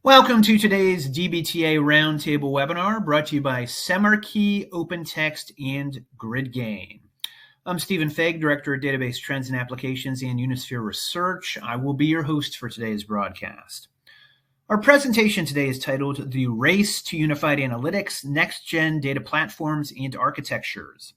Welcome to today's DBTA Roundtable webinar brought to you by Semarkey, OpenText, and GridGain. I'm Stephen Fegg, Director of Database Trends and Applications and Unisphere Research. I will be your host for today's broadcast. Our presentation today is titled The Race to Unified Analytics, Next-Gen Data Platforms and Architectures.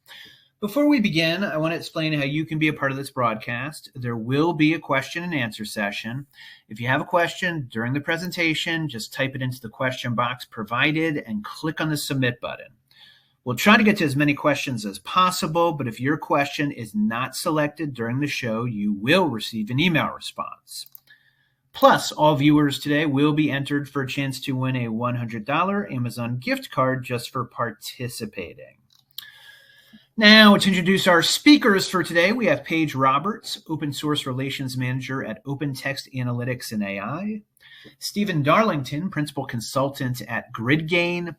Before we begin, I want to explain how you can be a part of this broadcast. There will be a question and answer session. If you have a question during the presentation, just type it into the question box provided and click on the submit button. We'll try to get to as many questions as possible, but if your question is not selected during the show, you will receive an email response. Plus, all viewers today will be entered for a chance to win a $100 Amazon gift card just for participating. Now, to introduce our speakers for today, we have Paige Roberts, Open Source Relations Manager at OpenText Analytics and AI, Stephen Darlington, Principal Consultant at GridGain,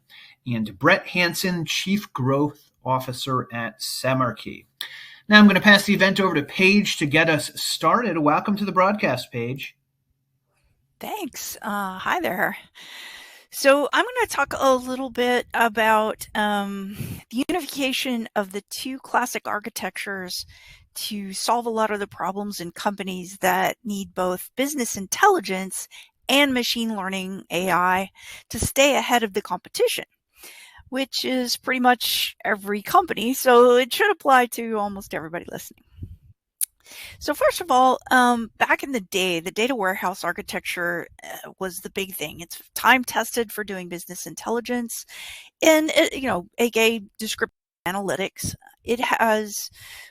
and Brett Hansen, Chief Growth Officer at Semarkey. Now, I'm going to pass the event over to Paige to get us started. Welcome to the broadcast, Paige. Thanks. Hi there. So I'm going to talk a little bit about the unification of the two classic architectures to solve a lot of the problems in companies that need both business intelligence and machine learning AI to stay ahead of the competition, which is pretty much every company. So it should apply to almost everybody listening. So first of all, back in the day, the data warehouse architecture was the big thing. It's time tested for doing business intelligence and, aka descriptive analytics. It has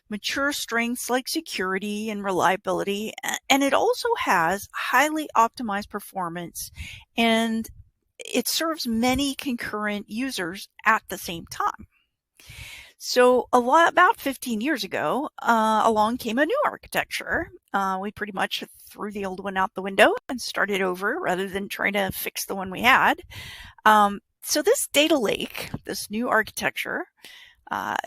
mature strengths like security and reliability, and it also has highly optimized performance, and it serves many concurrent users at the same time. So about 15 years ago, along came a new architecture. We pretty much threw the old one out the window and started over rather than trying to fix the one we had. So this data lake, this new architecture,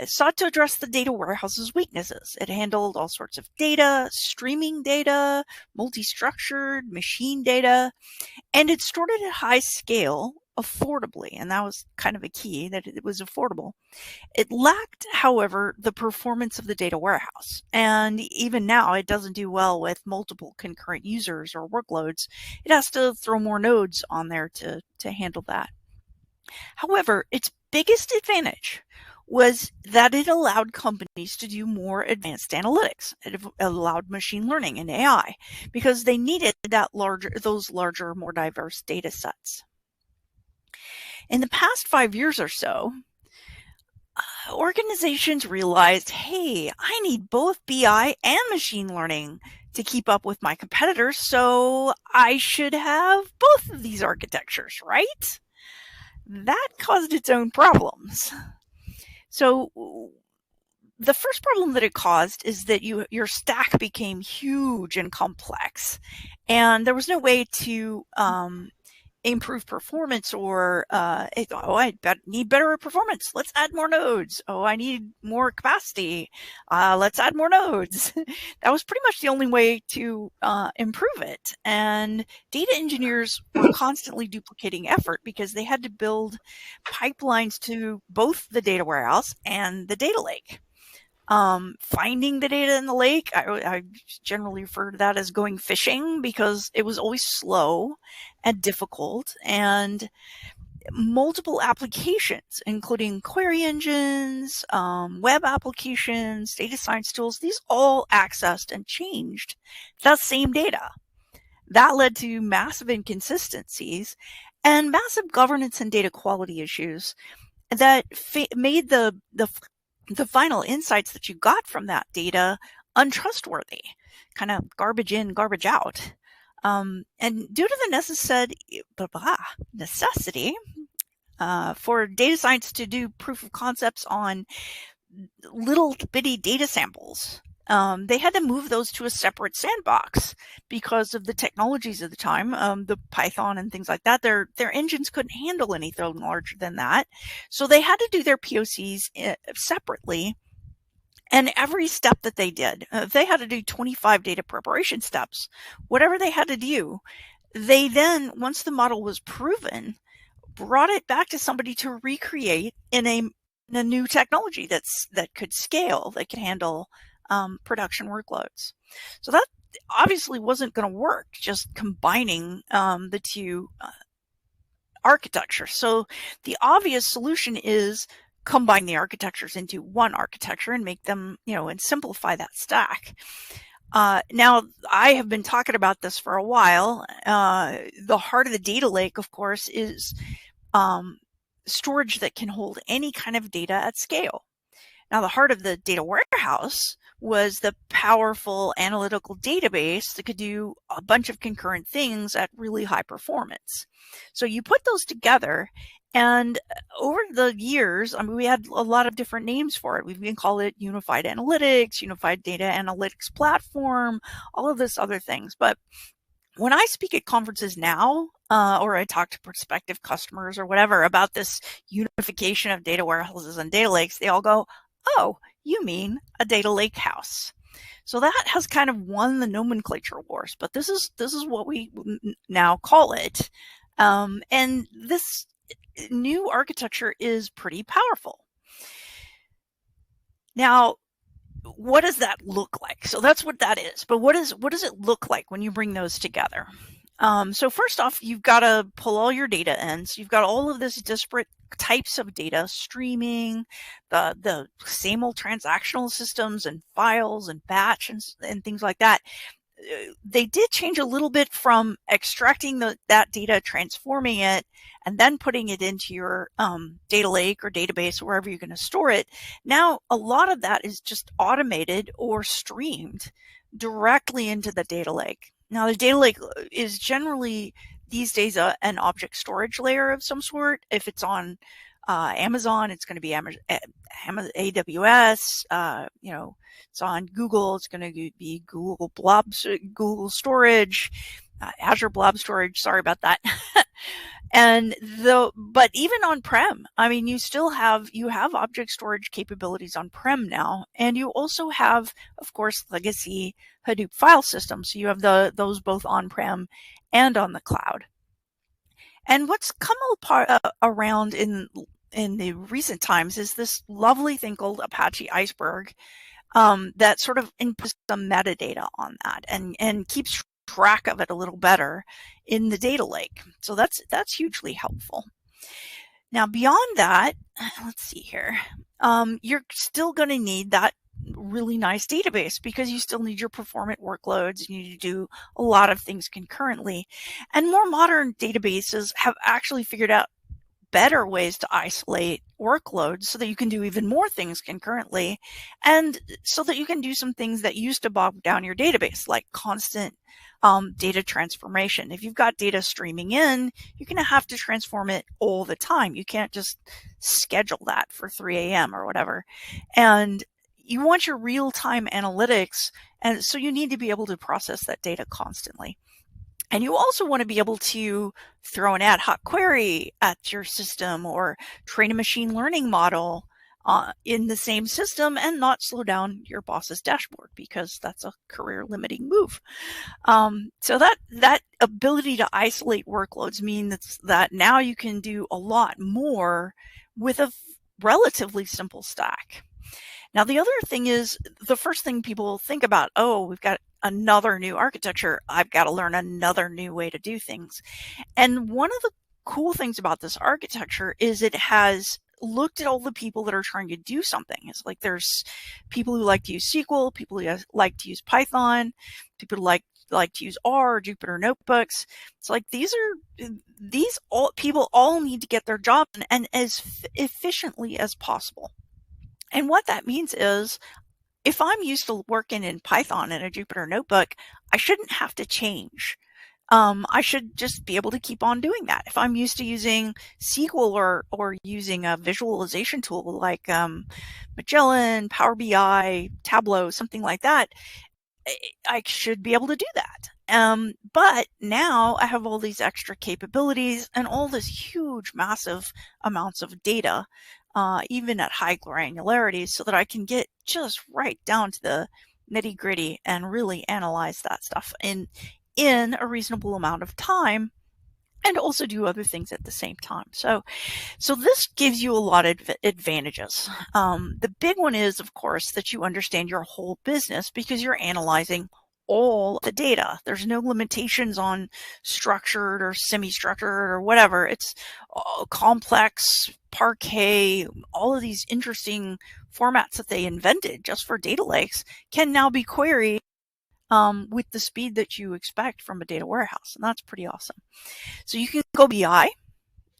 sought to address the data warehouse's weaknesses. It handled all sorts of data, streaming data, multi-structured machine data, and it stored it at high scale affordably, and that was kind of a key, that it was affordable. It lacked, however, the performance of the data warehouse, and even now it doesn't do well with multiple concurrent users or workloads. It has to throw more nodes on there to handle that. However, its biggest advantage was that it allowed companies to do more advanced analytics. It allowed machine learning and AI because they needed those larger, more diverse data sets. In the past 5 years or so, organizations realized, hey, I need both BI and machine learning to keep up with my competitors, so I should have both of these architectures, right? That caused its own problems. So the first problem that it caused is that your stack became huge and complex, and there was no way to improve performance or, I need better performance. Let's add more nodes. Oh, I need more capacity. Let's add more nodes. That was pretty much the only way to improve it. And data engineers were constantly duplicating effort because they had to build pipelines to both the data warehouse and the data lake. Finding the data in the lake, I generally refer to that as going fishing because it was always slow and difficult, and multiple applications, including query engines, web applications, data science tools, these all accessed and changed the same data. That led to massive inconsistencies and massive governance and data quality issues that made the final insights that you got from that data untrustworthy, kind of garbage in, garbage out. And due to the necessity for data science to do proof of concepts on little bitty data samples, they had to move those to a separate sandbox because of the technologies of the time, the Python and things like that. Their engines couldn't handle anything larger than that. So they had to do their POCs separately. And every step that they did, they had to do 25 data preparation steps. Whatever they had to do, they then, once the model was proven, brought it back to somebody to recreate in a new technology that could scale, that could handle production workloads. So that obviously wasn't going to work, just combining the two architectures. So the obvious solution is combine the architectures into one architecture and make them, and simplify that stack. Now, I have been talking about this for a while. The heart of the data lake, of course, is storage that can hold any kind of data at scale. Now, the heart of the data warehouse was the powerful analytical database that could do a bunch of concurrent things at really high performance. So you put those together, and over the years, we had a lot of different names for it. We've been calling it Unified Analytics, Unified Data Analytics Platform, all of this other things. But when I speak at conferences now, or I talk to prospective customers or whatever about this unification of data warehouses and data lakes, they all go, "Oh, you mean a data lake house." So that has kind of won the nomenclature wars, but this is what we now call it. And this new architecture is pretty powerful. Now, what does that look like? So that's what that is. But what does it look like when you bring those together? So first off, you've got to pull all your data in. So you've got all of this disparate types of data, streaming, the same old transactional systems and files and batch and things like that. They did change a little bit from extracting that data, transforming it, and then putting it into your data lake or database, or wherever you're going to store it. Now, a lot of that is just automated or streamed directly into the data lake. Now, the data lake is generally these days an object storage layer of some sort. If it's on Amazon, it's going to be AWS. It's on Google, it's going to be Google Storage, Azure Blob Storage. Sorry about that. But even on-prem, you have object storage capabilities on-prem now, and you also have, of course, legacy Hadoop file systems. So you have those both on-prem and on the cloud. And what's come around in the recent times is this lovely thing called Apache Iceberg that sort of inputs some metadata on that and keeps track of it a little better in the data lake. So that's hugely helpful. Now, beyond that, let's see here. You're still going to need that really nice database because you still need your performant workloads. You need to do a lot of things concurrently. And more modern databases have actually figured out better ways to isolate workloads so that you can do even more things concurrently, and so that you can do some things that used to bog down your database, like constant data transformation. If you've got data streaming in, you're going to have to transform it all the time. You can't just schedule that for 3 a.m. or whatever. And you want your real-time analytics, and so you need to be able to process that data constantly. And you also want to be able to throw an ad hoc query at your system or train a machine learning model in the same system and not slow down your boss's dashboard, because that's a career limiting move. So that ability to isolate workloads means that now you can do a lot more with a relatively simple stack. Now, the other thing is, the first thing people think about, oh, we've got another new architecture. I've got to learn another new way to do things. And one of the cool things about this architecture is it has looked at all the people that are trying to do something. It's like there's people who like to use SQL, people who like to use Python, people who like to use R, Jupyter Notebooks. It's like these people all need to get their job done and as efficiently as possible. And what that means is, if I'm used to working in Python in a Jupyter Notebook, I shouldn't have to change. I should just be able to keep on doing that. If I'm used to using SQL or using a visualization tool like Magellan, Power BI, Tableau, something like that, I should be able to do that. But now I have all these extra capabilities and all this huge, massive amounts of data, even at high granularities, so that I can get just right down to the nitty gritty and really analyze that stuff in in a reasonable amount of time and also do other things at the same time. So this gives you a lot of advantages. The big one is, of course, that you understand your whole business because you're analyzing all the data. There's no limitations on structured or semi-structured or whatever. It's complex, Parquet, all of these interesting formats that they invented just for data lakes can now be queried with the speed that you expect from a data warehouse. And that's pretty awesome. So you can go BI.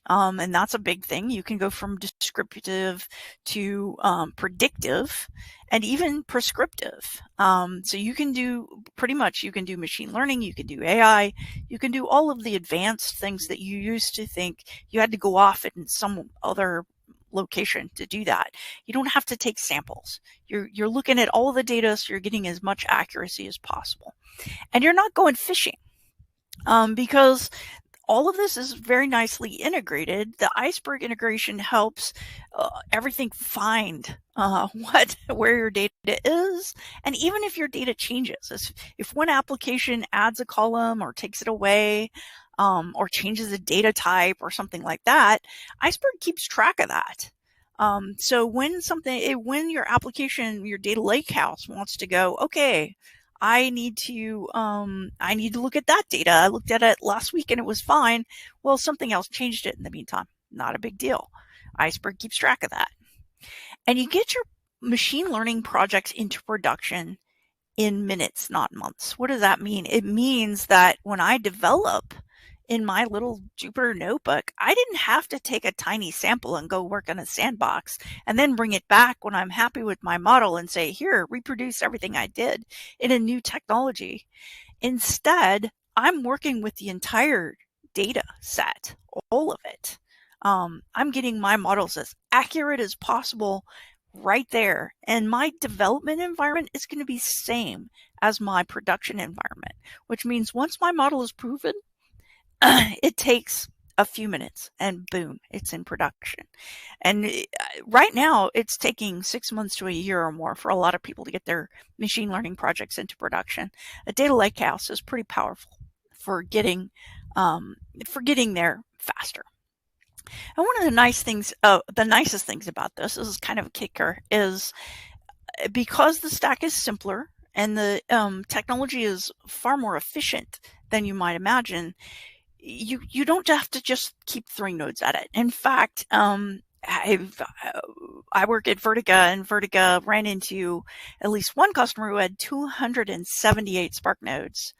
And that's a big thing. You can go from descriptive to predictive and even prescriptive. So you can do pretty much, you can do machine learning, you can do AI, you can do all of the advanced things that you used to think you had to go off in some other location to do that. You don't have to take samples. You're looking at all of the data, so you're getting as much accuracy as possible. And you're not going fishing because all of this is very nicely integrated. The Iceberg integration helps everything find where your data is. And even if your data changes, if one application adds a column or takes it away or changes a data type or something like that, Iceberg keeps track of that. So when your application, your data lakehouse wants to go, okay, I need to look at that data. I looked at it last week and it was fine. Well, something else changed it in the meantime. Not a big deal. Iceberg keeps track of that. And you get your machine learning projects into production in minutes, not months. What does that mean? It means that when I develop in my little Jupyter notebook, I didn't have to take a tiny sample and go work on a sandbox and then bring it back when I'm happy with my model and say, here, reproduce everything I did in a new technology. Instead, I'm working with the entire data set, all of it. I'm getting my models as accurate as possible right there. And my development environment is going to be the same as my production environment, which means once my model is proven, it takes a few minutes and boom, it's in production. And right now it's taking 6 months to a year or more for a lot of people to get their machine learning projects into production. A data lakehouse is pretty powerful for getting there faster. And one of the nicest things about this is kind of a kicker, is because the stack is simpler and the technology is far more efficient than you might imagine, you don't have to just keep throwing nodes at it. In fact, I work at Vertica, and Vertica ran into at least one customer who had 278 Spark nodes,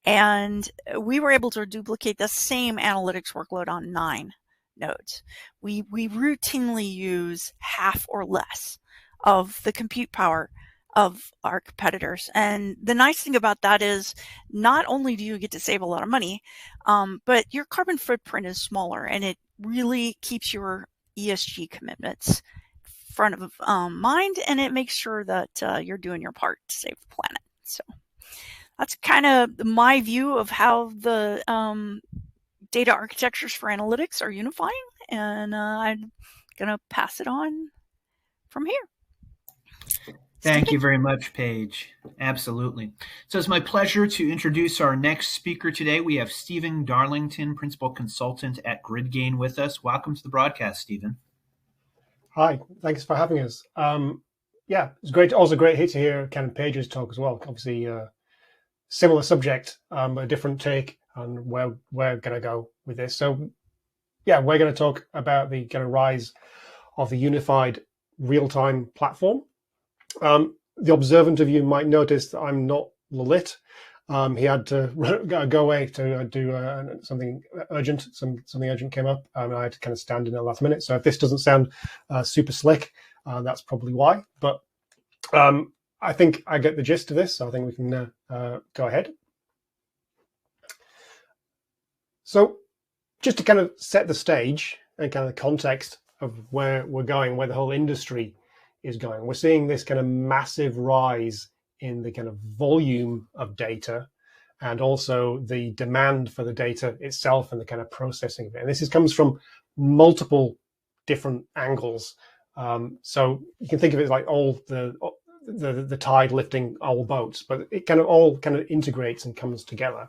and we were able to duplicate the same analytics workload on 9 nodes. We routinely use half or less of the compute power of our competitors. And the nice thing about that is not only do you get to save a lot of money, but your carbon footprint is smaller, and it really keeps your ESG commitments front of mind, and it makes sure that you're doing your part to save the planet. So that's kind of my view of how the data architectures for analytics are unifying, and I'm going to pass it on from here. Thank you very much, Paige. Absolutely. So it's my pleasure to introduce our next speaker today. We have Stephen Darlington, Principal Consultant at GridGain with us. Welcome to the broadcast, Stephen. Hi, thanks for having us. Yeah, it's great. Also great to hear Ken Paige's talk as well. Obviously, similar subject, but a different take on where we're going to go with this. So yeah, we're going to talk about the kind of rise of the unified real-time platform. The observant of you might notice that I'm not Lalit. He had to go away to do something urgent. Something urgent came up, and I had to kind of stand in at the last minute. So if this doesn't sound super slick, that's probably why. But I think I get the gist of this, so I think we can go ahead. So just to kind of set the stage and kind of the context of where we're going, where the whole industry is going, we're seeing this kind of massive rise in the kind of volume of data, and also the demand for the data itself and the kind of processing of it. And this comes from multiple different angles. So you can think of it like all the tide lifting all boats, but it kind of all kind of integrates and comes together.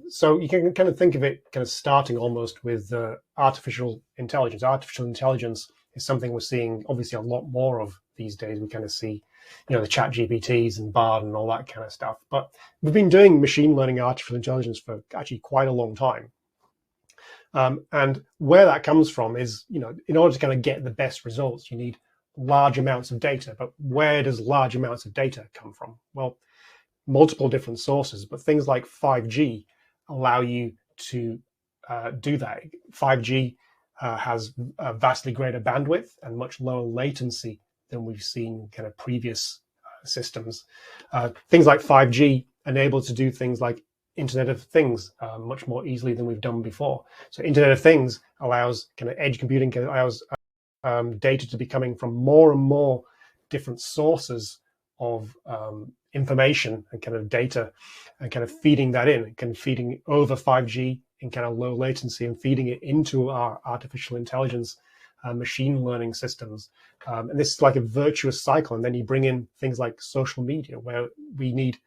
So you can kind of think of it kind of starting almost with artificial intelligence. Artificial intelligence is something we're seeing obviously a lot more of these days. We kind of see, the chat GPTs and Bard and all that kind of stuff. But we've been doing machine learning artificial intelligence for actually quite a long time. And where that comes from is, in order to kind of get the best results, you need large amounts of data. But where does large amounts of data come from? Well, multiple different sources, but things like 5G allow you to do that. 5G has a vastly greater bandwidth and much lower latency than we've seen kind of previous systems. Things like 5G enable to do things like Internet of Things much more easily than we've done before. So Internet of Things allows kind of edge computing, allows data to be coming from more and more different sources of information and kind of data, and kind of feeding that in, kind of feeding over 5G in kind of low latency and feeding it into our artificial intelligence machine learning systems. And this is like a virtuous cycle. And then you bring in things like social media, where we need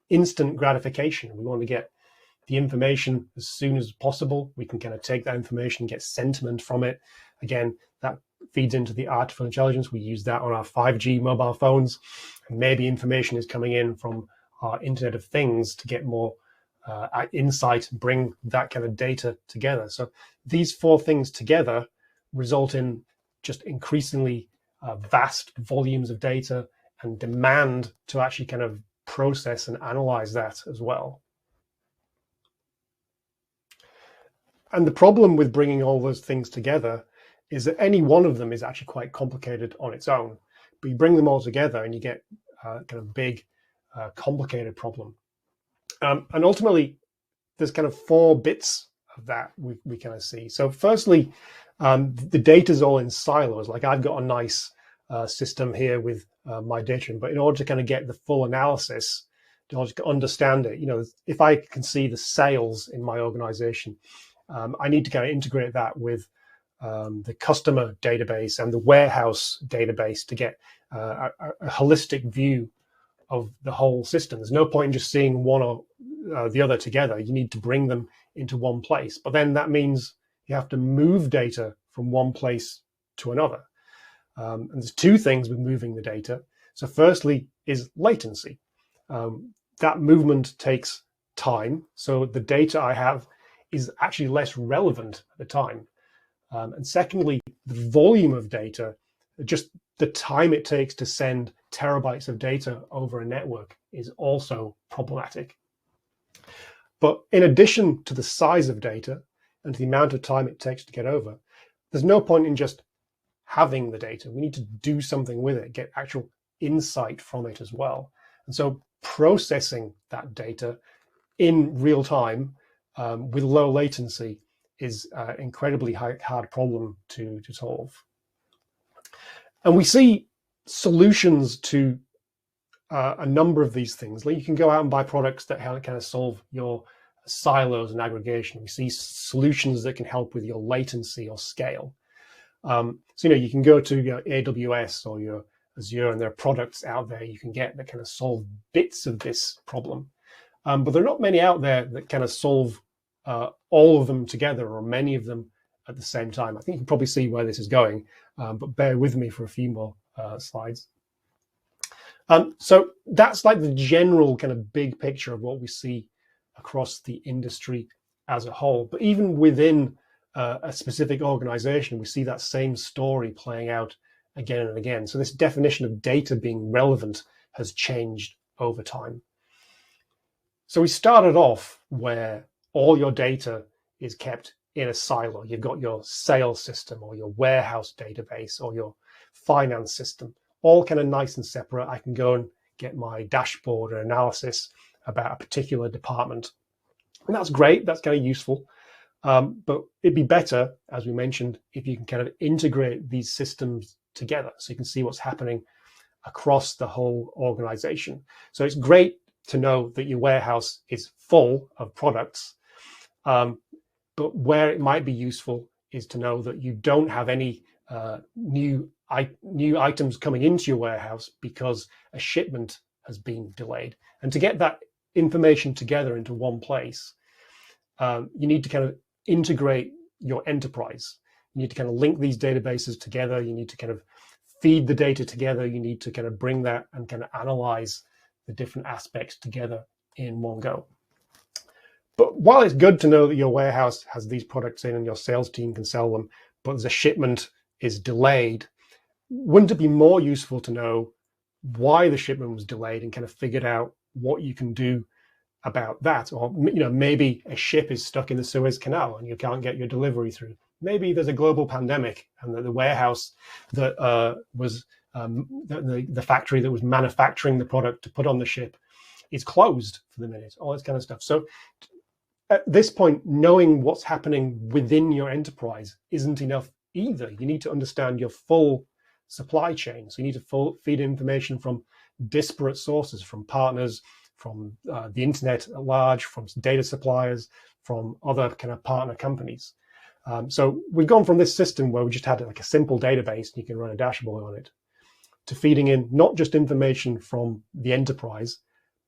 instant gratification. We want to get the information as soon as possible. We can kind of take that information, get sentiment from it. Again, that feeds into the artificial intelligence. We use that on our 5G mobile phones. And maybe information is coming in from our Internet of Things to get more insight, bring that kind of data together. So these four things together result in just increasingly vast volumes of data and demand to actually kind of process and analyze that as well. And the problem with bringing all those things together is that any one of them is actually quite complicated on its own. But you bring them all together and you get kind of big, complicated problem. And ultimately, there's kind of four bits of that we kind of see. So firstly, the data is all in silos. Like I've got a nice system here with my data, but in order to kind of get the full analysis, in order to understand it, if I can see the sales in my organization, I need to kind of integrate that with the customer database and the warehouse database to get a holistic view of the whole system. There's no point in just seeing one or the other together. You need to bring them into one place. But then that means you have to move data from one place to another. And there's two things with moving the data. So firstly is latency. That movement takes time. So the data I have is actually less relevant at the time. And secondly, the volume of data, just the time it takes to send terabytes of data over a network is also problematic. But in addition to the size of data and to the amount of time it takes to get over, there's no point in just having the data. We need to do something with it, get actual insight from it as well. And so processing that data in real time with low latency is an incredibly hard problem to solve. And we see solutions to a number of these things. Like you can go out and buy products that kind of solve your silos and aggregation. We see solutions that can help with your latency or scale. So you can go to your AWS or your Azure, and there are products out there you can get that kind of solve bits of this problem. But there are not many out there that kind of solve all of them together or many of them at the same time. I think you can probably see where this is going, but bear with me for a few more slides. So that's like the general kind of big picture of what we see across the industry as a whole. But even within a specific organization, we see that same story playing out again and again. So this definition of data being relevant has changed over time. So we started off where all your data is kept in a silo. You've got your sales system or your warehouse database or your finance system, all kind of nice and separate. I can go and get my dashboard or analysis about a particular department. And that's great. That's kind of useful. But it'd be better, as we mentioned, if you can kind of integrate these systems together so you can see what's happening across the whole organization. So it's great to know that your warehouse is full of products. But where it might be useful is to know that you don't have any new items coming into your warehouse because a shipment has been delayed. And to get that information together into one place, you need to kind of integrate your enterprise. You need to kind of link these databases together. You need to kind of feed the data together. You need to kind of bring that and kind of analyze the different aspects together in one go. But while it's good to know that your warehouse has these products in and your sales team can sell them, but the shipment is delayed, wouldn't it be more useful to know why the shipment was delayed and kind of figured out what you can do about that? Or, maybe a ship is stuck in the Suez Canal and you can't get your delivery through. Maybe there's a global pandemic and the warehouse that was the factory that was manufacturing the product to put on the ship is closed for the minute, all this kind of stuff. So at this point, knowing what's happening within your enterprise isn't enough either. You need to understand your full supply chain. So you need to feed information from disparate sources, from partners, from the internet at large, from data suppliers, from other kind of partner companies. So we've gone from this system where we just had like a simple database and you can run a dashboard on it, to feeding in not just information from the enterprise,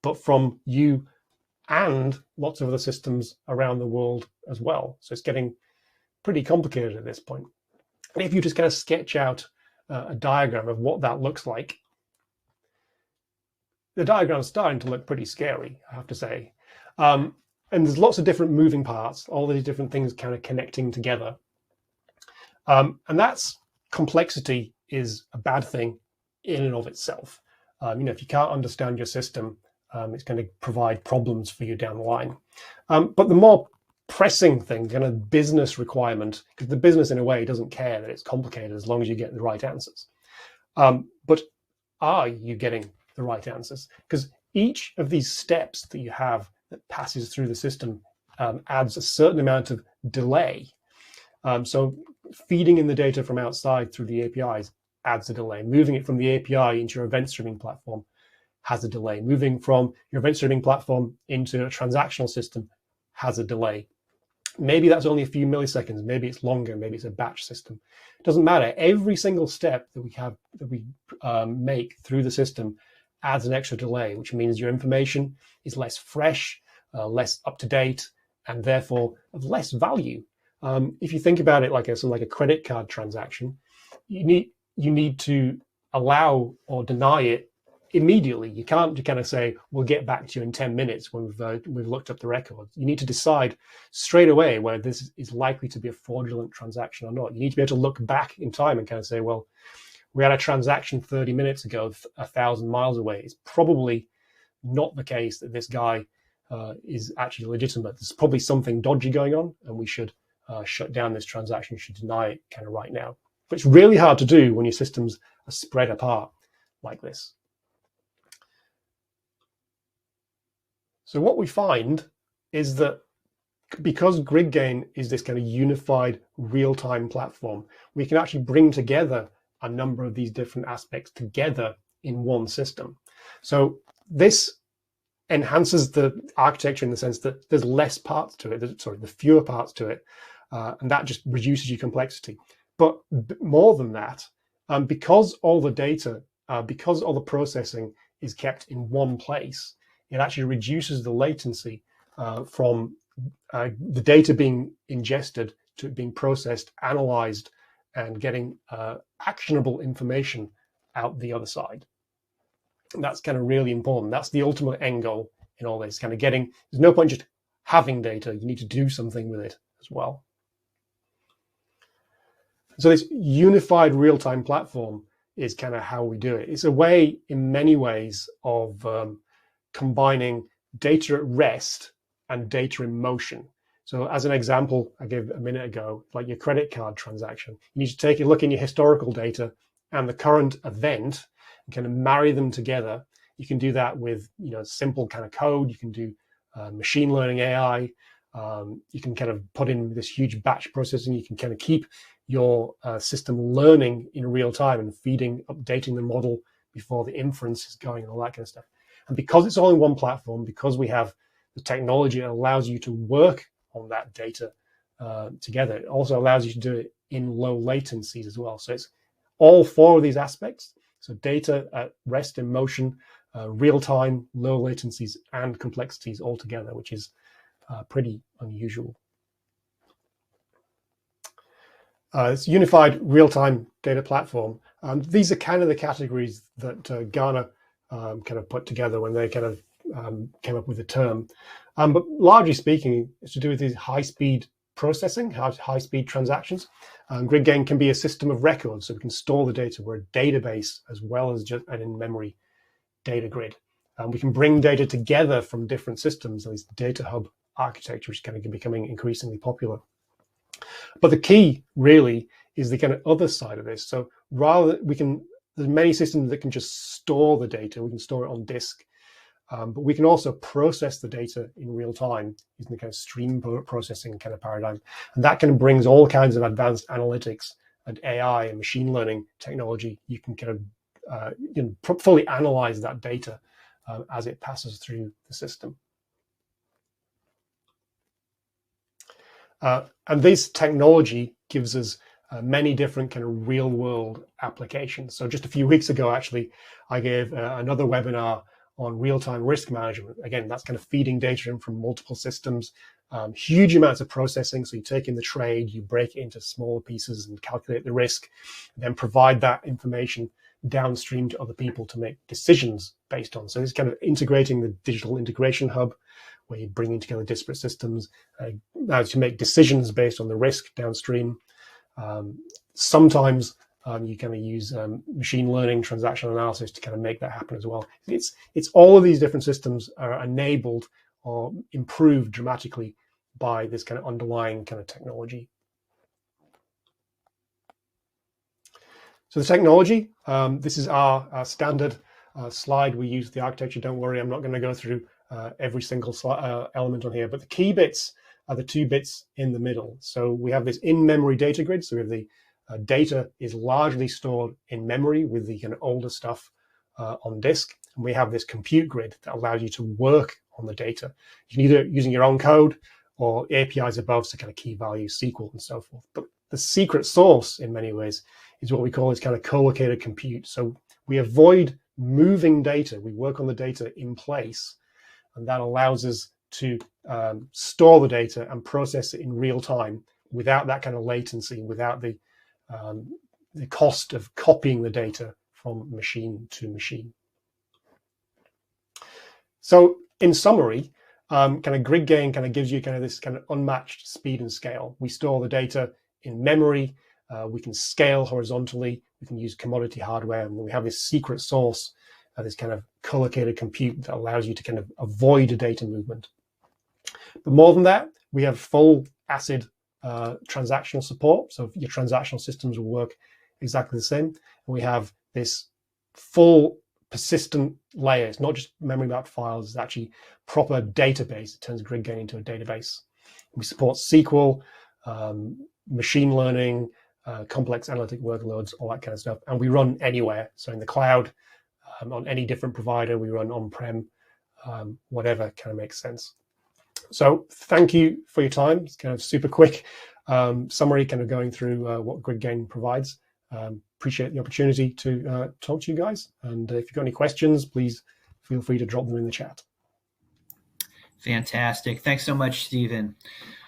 but from you and lots of other systems around the world as well. So it's getting pretty complicated at this point. And if you just kind of sketch out a diagram of what that looks like, the diagram's starting to look pretty scary, I have to say. And there's lots of different moving parts, all these different things kind of connecting together. And that's complexity is a bad thing in and of itself. If you can't understand your system, it's going to provide problems for you down the line. But the more pressing thing, kind of business requirement, because the business in a way doesn't care that it's complicated as long as you get the right answers. But are you getting the right answers? Because each of these steps that you have that passes through the system adds a certain amount of delay. So feeding in the data from outside through the APIs adds a delay. Moving it from the API into your event streaming platform has a delay. Moving from your event streaming platform into a transactional system has a delay. Maybe that's only a few milliseconds. Maybe it's longer. Maybe it's a batch system. It doesn't matter. Every single step that we make through the system adds an extra delay, which means your information is less fresh, less up to date, and therefore of less value. If you think about it like a credit card transaction, you need to allow or deny it immediately. You can't kind of say, we'll get back to you in 10 minutes when we've looked up the records. You need to decide straight away whether this is likely to be a fraudulent transaction or not. You need to be able to look back in time and kind of say, well, we had a transaction 30 minutes ago, 1,000 miles away. It's probably not the case that this guy is actually legitimate. There's probably something dodgy going on, and we should shut down this transaction. We should deny it kind of right now. But it's really hard to do when your systems are spread apart like this. So what we find is that because GridGain is this kind of unified real-time platform, we can actually bring together a number of these different aspects together in one system. So this enhances the architecture in the sense that there's less parts to it, there's fewer parts to it, and that just reduces your complexity. But more than that, because all the data, because all the processing is kept in one place, it actually reduces the latency from the data being ingested to it being processed, analyzed, and getting actionable information out the other side. And that's kind of really important. That's the ultimate end goal in all this, kind of getting, there's no point just having data, you need to do something with it as well. So this unified real-time platform is kind of how we do it. It's a way, in many ways, of combining data at rest and data in motion. So as an example I gave a minute ago, like your credit card transaction, you need to take a look in your historical data and the current event and kind of marry them together. You can do that with simple kind of code. You can do machine learning AI. You can kind of put in this huge batch processing. You can kind of keep your system learning in real time and updating the model before the inference is going and all that kind of stuff. And because it's all in one platform, because we have the technology that allows you to work on that data together, it also allows you to do it in low latencies as well. So it's all four of these aspects. So data at rest in motion, real time, low latencies, and complexities all together, which is pretty unusual. It's a unified real-time data platform. These are kind of the categories that Gartner kind of put together when they kind of came up with the term. But largely speaking, it's to do with these high-speed processing, high-speed transactions. GridGain can be a system of records, so we can store the data. We're a database as well as just an in-memory data grid. We can bring data together from different systems, this data hub architecture, which is kind of becoming increasingly popular. But the key really is the kind of other side of this. So rather, there's many systems that can just store the data. We can store it on disk, but we can also process the data in real time using the kind of stream processing kind of paradigm. And that kind of brings all kinds of advanced analytics and AI and machine learning technology. You can kind of fully analyze that data as it passes through the system. And this technology gives us many different kind of real world applications. So just a few weeks ago, actually, I gave another webinar on real-time risk management. Again, that's kind of feeding data in from multiple systems, huge amounts of processing. So you take in the trade, you break it into smaller pieces and calculate the risk, and then provide that information downstream to other people to make decisions based on. So this is kind of integrating the digital integration hub, where you're bringing together disparate systems to make decisions based on the risk downstream. Sometimes you kind of use machine learning, transactional analysis to kind of make that happen as well. It's all of these different systems are enabled or improved dramatically by this kind of underlying kind of technology. So the technology, this is our standard slide. We use the architecture. Don't worry, I'm not going to go through every single element on here, but the key bits are the two bits in the middle. So we have this in-memory data grid. So we have the data is largely stored in memory with the kind of older stuff on disk. And we have this compute grid that allows you to work on the data. You can either using your own code or APIs above, so kind of key value, SQL, and so forth. But the secret sauce in many ways is what we call this kind of co-located compute. So we avoid moving data. We work on the data in place, and that allows us to store the data and process it in real time without that kind of latency, without the cost of copying the data from machine to machine. So in summary, kind of GridGain kind of gives you kind of this kind of unmatched speed and scale. We store the data in memory. We can scale horizontally. We can use commodity hardware, and we have this secret source, this kind of co-located compute that allows you to kind of avoid data movement. But more than that, we have full ACID transactional support. So your transactional systems will work exactly the same. And we have this full persistent layer. It's not just memory mapped files, it's actually proper database. It turns GridGain into a database. We support SQL, machine learning, complex analytic workloads, all that kind of stuff. And we run anywhere. So in the cloud, on any different provider, we run on-prem, whatever kind of makes sense. So thank you for your time. It's kind of super quick summary, kind of going through what GridGain provides. Appreciate the opportunity to talk to you guys. And if you've got any questions, please feel free to drop them in the chat. Fantastic. Thanks so much, Stephen.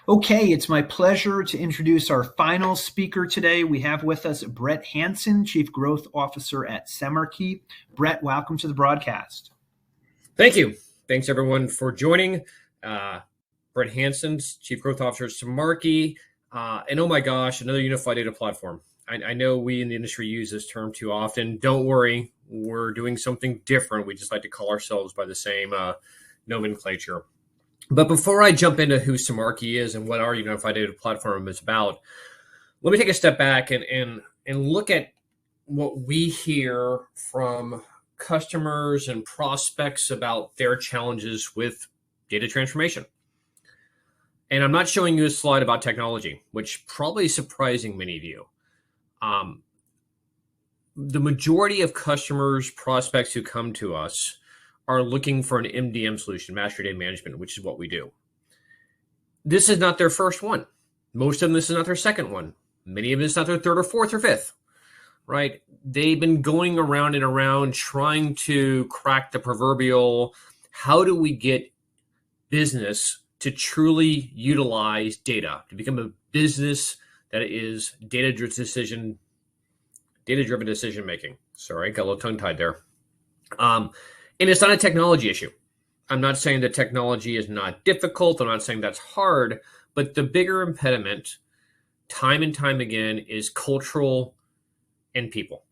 Okay, it's my pleasure to introduce our final speaker today. We have with us Brett Hansen, Chief Growth Officer at Semarkey. Brett, welcome to the broadcast. Thank you. Thanks, everyone, for joining. Brett Hansen, Chief Growth Officer at Semarkey. And oh my gosh, another unified data platform. I know we in the industry use this term too often. Don't worry, we're doing something different. We just like to call ourselves by the same nomenclature. But before I jump into who Semarkey is and what our unified data platform is about, let me take a step back and look at what we hear from customers and prospects about their challenges with data transformation. And I'm not showing you a slide about technology, which probably is surprising many of you. The majority of customers, prospects who come to us are looking for an MDM solution, master data management, which is what we do. This is not their first one. Most of them, this is not their second one. Many of them, it's not their third or fourth or fifth, right? They've been going around and around trying to crack the proverbial, how do we get business to truly utilize data, to become a business that is data-driven decision making. Sorry, got a little tongue-tied there. And it's not a technology issue. I'm not saying that technology is not difficult. I'm not saying that's hard, but the bigger impediment, time and time again, is cultural and people.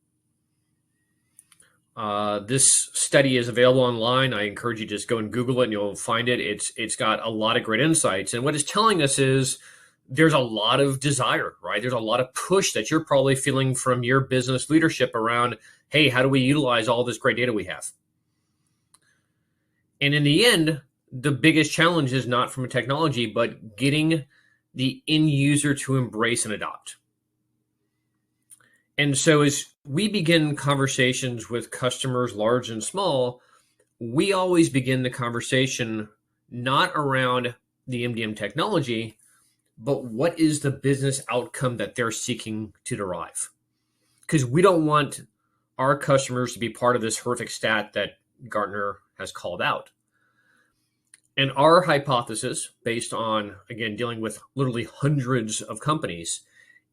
This study is available online. I encourage you to just go and Google it and you'll find it. It's got a lot of great insights. And what it's telling us is there's a lot of desire, right? There's a lot of push that you're probably feeling from your business leadership around, hey, how do we utilize all this great data we have? And in the end, the biggest challenge is not from a technology, but getting the end user to embrace and adopt. And so as we begin conversations with customers, large and small, we always begin the conversation not around the MDM technology, but what is the business outcome that they're seeking to derive? Because we don't want our customers to be part of this horrific stat that Gartner has called out. And our hypothesis, based on, again, dealing with literally hundreds of companies,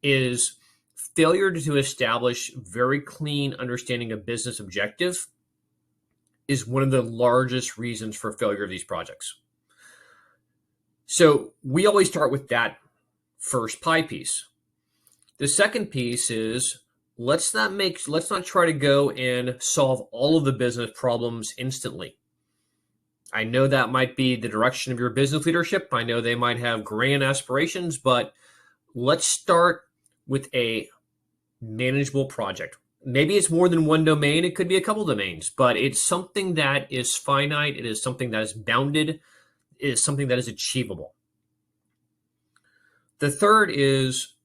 is failure to establish very clean understanding of business objective is one of the largest reasons for failure of these projects. So we always start with that first pie piece. The second piece is let's not try to go and solve all of the business problems instantly. I know that might be the direction of your business leadership. I know they might have grand aspirations, but let's start with a manageable project. Maybe it's more than one domain. It could be a couple domains, but it's something that is finite. It is something that is bounded. It is something that is achievable. The third is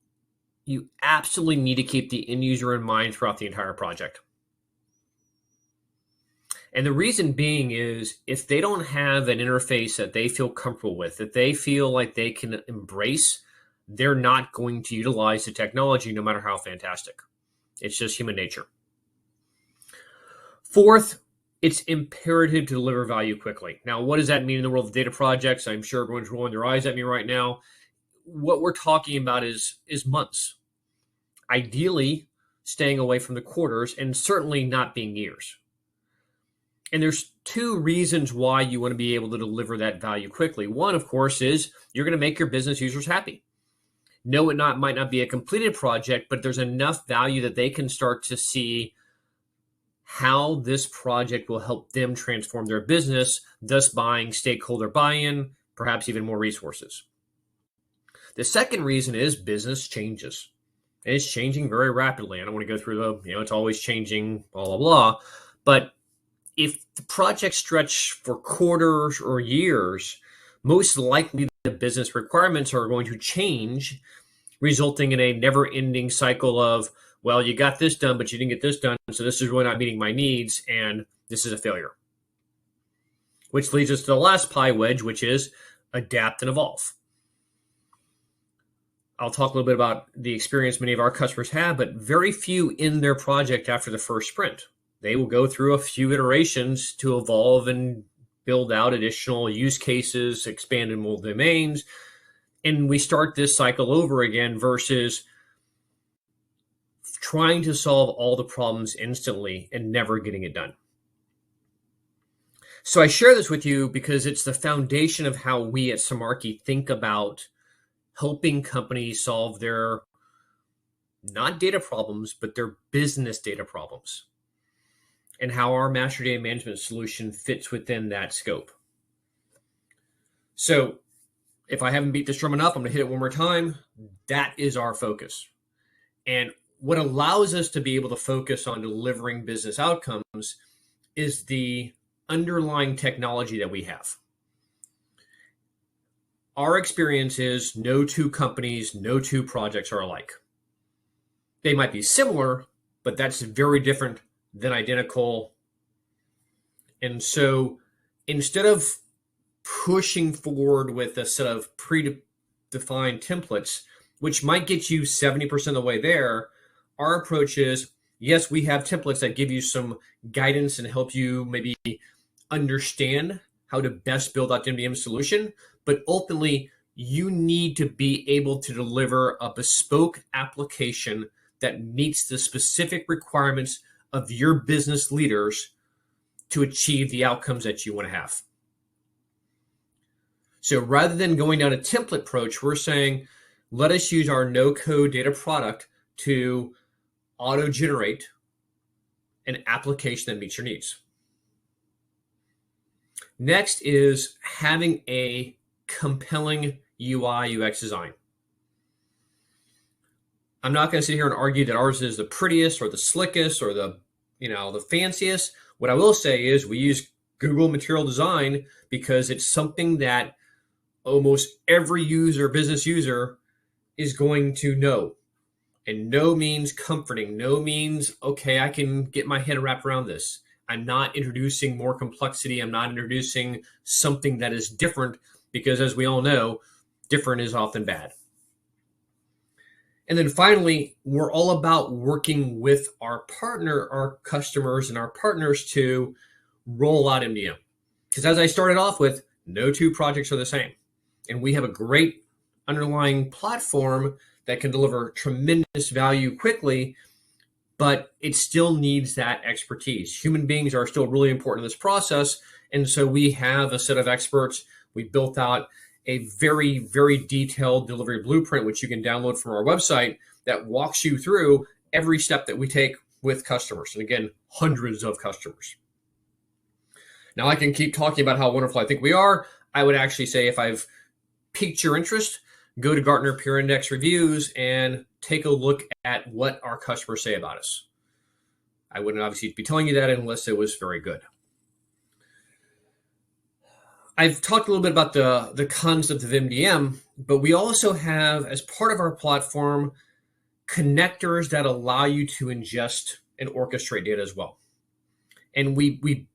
you absolutely need to keep the end user in mind throughout the entire project. And the reason being is if they don't have an interface that they feel comfortable with, that they feel like they can embrace, they're not going to utilize the technology no matter how fantastic. It's just human nature. Fourth, it's imperative to deliver value quickly. Now, what does that mean in the world of data projects? I'm sure everyone's rolling their eyes at me right now. What we're talking about is months. Ideally, staying away from the quarters and certainly not being years. And there's two reasons why you want to be able to deliver that value quickly. One, of course, is you're going to make your business users happy. No, it might not be a completed project, but there's enough value that they can start to see how this project will help them transform their business, thus buying stakeholder buy-in, perhaps even more resources. The second reason is business changes. And it's changing very rapidly. I don't want to go through it's always changing, blah, blah, blah. But if the projects stretch for quarters or years, most likely the business requirements are going to change, resulting in a never-ending cycle of, well, you got this done, but you didn't get this done, so this is really not meeting my needs, and this is a failure. Which leads us to the last pie wedge, which is adapt and evolve. I'll talk a little bit about the experience many of our customers have, but very few in their project after the first sprint. They will go through a few iterations to evolve and build out additional use cases, expand in more domains, and we start this cycle over again versus trying to solve all the problems instantly and never getting it done. So I share this with you because it's the foundation of how we at Samarkey think about helping companies solve their not data problems, but their business data problems, and how our master data management solution fits within that scope. So if I haven't beat this drum enough, I'm going to hit it one more time. That is our focus. And what allows us to be able to focus on delivering business outcomes is the underlying technology that we have. Our experience is no two companies, no two projects are alike. They might be similar, but that's very different than identical. And so instead of pushing forward with a set of predefined templates, which might get you 70% of the way there, our approach is, yes, we have templates that give you some guidance and help you maybe understand how to best build out the MDM solution, but ultimately you need to be able to deliver a bespoke application that meets the specific requirements of your business leaders to achieve the outcomes that you want to have. So rather than going down a template approach, we're saying, let us use our no-code data product to auto-generate an application that meets your needs. Next is having a compelling UI UX design. I'm not going to sit here and argue that ours is the prettiest or the slickest or the fanciest. What I will say is we use Google Material Design because it's something that almost every user, business user, is going to know. And no means comforting. No means, okay, I can get my head wrapped around this. I'm not introducing more complexity. I'm not introducing something that is different because, as we all know, different is often bad. And then finally, we're all about working with our customers and our partners to roll out MDM. Because as I started off with, no two projects are the same. And we have a great underlying platform that can deliver tremendous value quickly, but it still needs that expertise. Human beings are still really important in this process. And so we have a set of experts. We built out a very, very detailed delivery blueprint, which you can download from our website, that walks you through every step that we take with customers. And again, hundreds of customers. Now I can keep talking about how wonderful I think we are. I would actually say if I've piqued your interest, go to Gartner Peer Index reviews and take a look at what our customers say about us. I wouldn't obviously be telling you that unless it was very good. I've talked a little bit about the concept of MDM, but we also have, as part of our platform, connectors that allow you to ingest and orchestrate data as well. And we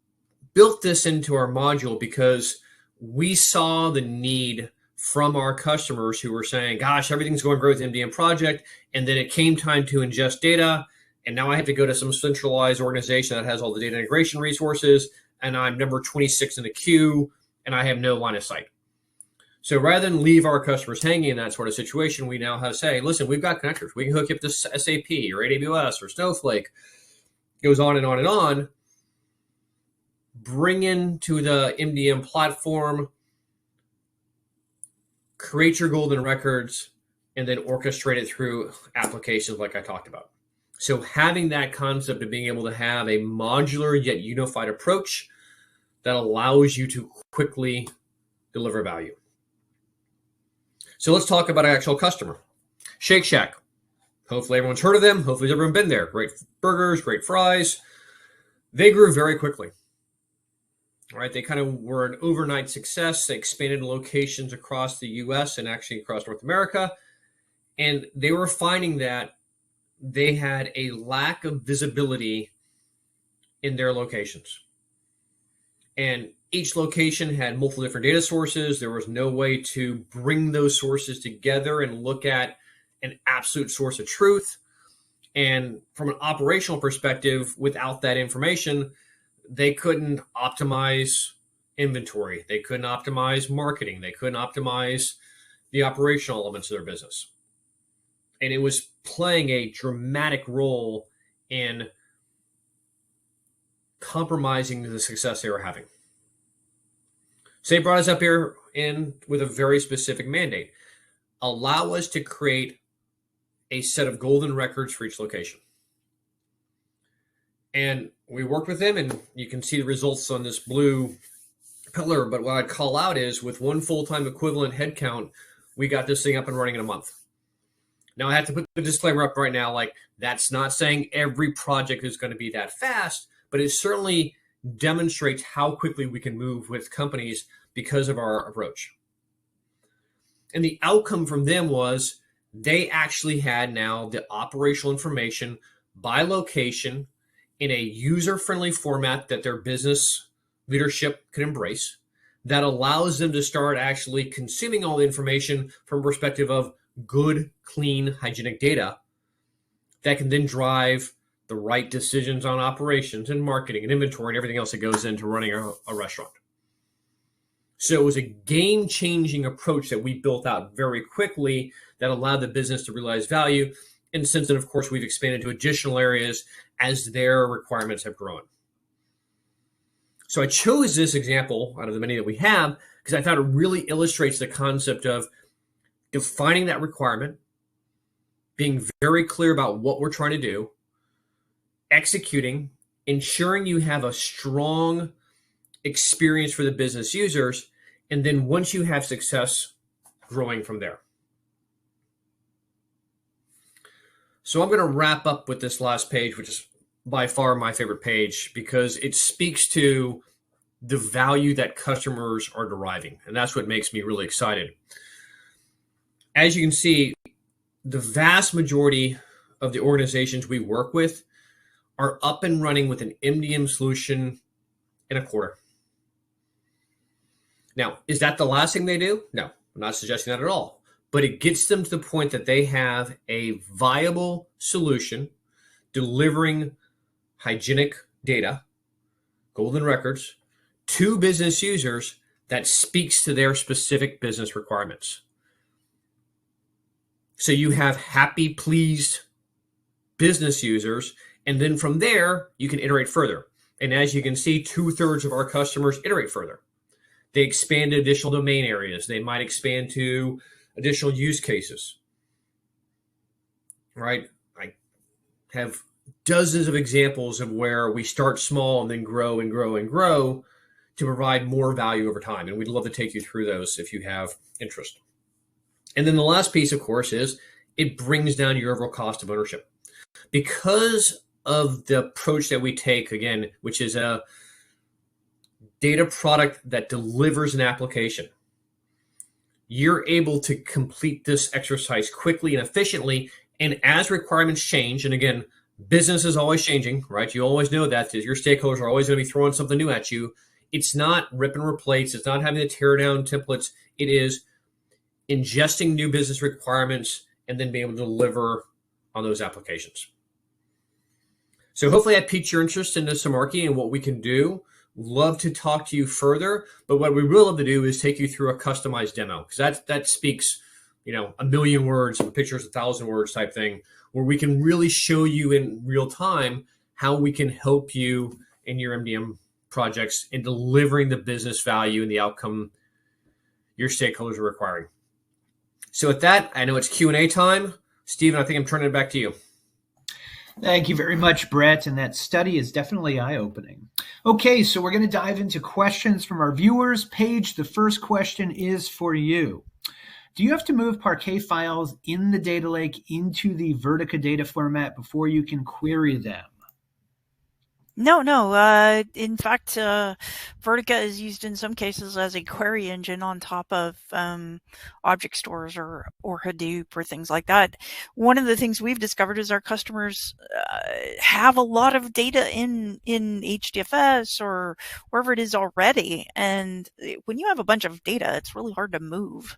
built this into our module because we saw the need from our customers who were saying, gosh, everything's going great with the MDM project. And then it came time to ingest data. And now I have to go to some centralized organization that has all the data integration resources. And I'm number 26 in the queue and I have no line of sight. So rather than leave our customers hanging in that sort of situation, we now have to say, listen, we've got connectors. We can hook you up to SAP or AWS or Snowflake. It goes on and on and on. Bring into the MDM platform, create your golden records, and then orchestrate it through applications like I talked about. So having that concept of being able to have a modular yet unified approach that allows you to quickly deliver value. So let's talk about our actual customer. Shake Shack. Hopefully everyone's heard of them. Hopefully everyone's been there. Great burgers, great fries. They grew very quickly. All right, they kind of were an overnight success. They expanded locations across the US and actually across North America. And they were finding that they had a lack of visibility in their locations. And each location had multiple different data sources. There was no way to bring those sources together and look at an absolute source of truth. And from an operational perspective, without that information, they couldn't optimize inventory. They couldn't optimize marketing. They couldn't optimize the operational elements of their business. And it was playing a dramatic role in compromising the success they were having. So they brought us up here in with a very specific mandate. Allow us to create a set of golden records for each location. And we worked with them, and you can see the results on this blue pillar. But what I'd call out is with one full-time equivalent headcount, we got this thing up and running in a month. Now, I have to put the disclaimer up right now, like that's not saying every project is going to be that fast, but it certainly demonstrates how quickly we can move with companies because of our approach. And the outcome from them was they actually had now the operational information by location in a user-friendly format that their business leadership can embrace, that allows them to start actually consuming all the information from a perspective of good, clean, hygienic data that can then drive the right decisions on operations and marketing and inventory and everything else that goes into running a restaurant. So it was a game-changing approach that we built out very quickly that allowed the business to realize value. And since then, of course, we've expanded to additional areas as their requirements have grown. So I chose this example out of the many that we have because I thought it really illustrates the concept of defining that requirement, being very clear about what we're trying to do, executing, ensuring you have a strong experience for the business users, and then once you have success, growing from there. So I'm going to wrap up with this last page, which is by far my favorite page because it speaks to the value that customers are deriving. And that's what makes me really excited. As you can see, the vast majority of the organizations we work with are up and running with an MDM solution in a quarter. Now, is that the last thing they do? No, I'm not suggesting that at all. But it gets them to the point that they have a viable solution delivering hygienic data, golden records, to business users that speaks to their specific business requirements. So you have happy, pleased business users, and then from there, you can iterate further. And as you can see, 2/3 of our customers iterate further. They expand to additional domain areas. They might expand to additional use cases, right? I have dozens of examples of where we start small and then grow and grow and grow to provide more value over time. And we'd love to take you through those if you have interest. And then the last piece, of course, is it brings down your overall cost of ownership. Because of the approach that we take, again, which is a data product that delivers an application, you're able to complete this exercise quickly and efficiently. And as requirements change, and again, business is always changing, right? You always know that your stakeholders are always going to be throwing something new at you. It's not rip and replace. It's not having to tear down templates. It is ingesting new business requirements and then being able to deliver on those applications. So hopefully that piqued your interest in this Samarkey and what we can do. Love to talk to you further, but what we really love to do is take you through a customized demo because that speaks, a million words, a picture's 1,000 words type thing, where we can really show you in real time how we can help you in your MDM projects in delivering the business value and the outcome your stakeholders are requiring. So with that, I know it's Q&A time. Stephen, I think I'm turning it back to you. Thank you very much, Brett. And that study is definitely eye-opening. Okay, so we're going to dive into questions from our viewers. Paige, the first question is for you. Do you have to move Parquet files in the data lake into the Vertica data format before you can query them? No. In fact, Vertica is used in some cases as a query engine on top of object stores or Hadoop or things like that. One of the things we've discovered is our customers have a lot of data in HDFS or wherever it is already. And when you have a bunch of data, it's really hard to move.